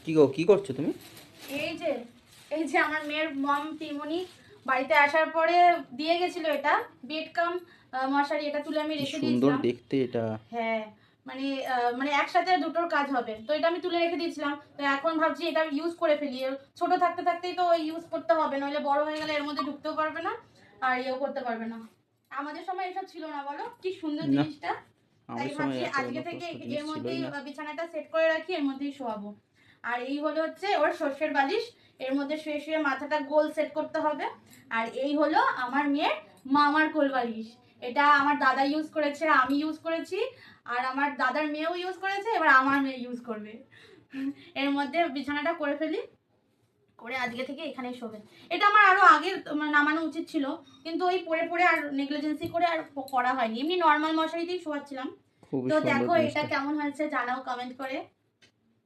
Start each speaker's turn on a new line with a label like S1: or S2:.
S1: কি গো, কি করছো তুমি?
S2: এই যে এই যে আমার মেয়ের মম পিমনি বাড়িতে আসার পরে দিয়ে গেছিল এটা বেড কাম মশারি, এটা তুলে আমি
S1: কি
S2: রেখে
S1: সুন্দর
S2: দিয়েছিলাম।
S1: দেখতে এটা।
S2: হ্যাঁ, মানে মানে একসাথে দুটোর কাজ হবে, তো এটা আমি তুলে রেখে দিয়েছিলাম। তো এখন ভাবছি এটা ইউজ করে ফেলি, ছোট থাকতে থাকতেই তো ইউজ করতে হবে, নইলে বড় হয়ে গেলে এর মধ্যে ঢুকতেও পারবে না আর ইয়েও করতে পারবে না। আমাদের সময় এসব ছিল না, বলো কি সুন্দর
S1: না,
S2: জিনিসটা। তাই
S1: আমাদের সময়
S2: ভাবছি
S1: এত
S2: আজকে থেকে
S1: উন্নত জিনিস
S2: এর
S1: ছিলই
S2: মধ্যেই
S1: না।
S2: বিছানাটা সেট করে রাখি, এর মধ্যেই শোয়াবো। আর এই হলো হচ্ছে ওর সর্ষের বালিশ, এর মধ্যে শুয়ে শুয়ে মাথাটা গোল সেট করতে হবে। আর এই হলো আমার মেয়ের মামার কোল বালিশ, এটা আমার দাদা ইউজ করেছে, আমি ইউজ করেছি, আর আমার দাদার মেয়েও ইউজ করেছে, এবার আমার মেয়ে ইউজ করবে। এর মধ্যে বিছানাটা করে ফেলি, করে আজকে থেকে এখানেই শোবে। এটা আমার আরো আগে নামানো উচিত ছিল, কিন্তু ওই পরে পরে আর নেগলিজেন্সি করে আর করা হয়নি, এমনি নর্মাল মশারিতেই শোয়াচ্ছিলাম।
S1: খুবই
S2: তো
S1: সুন্দর
S2: দেখো এটা
S1: জিনিসটা।
S2: কেমন হয়েছে জানাও কমেন্ট করে।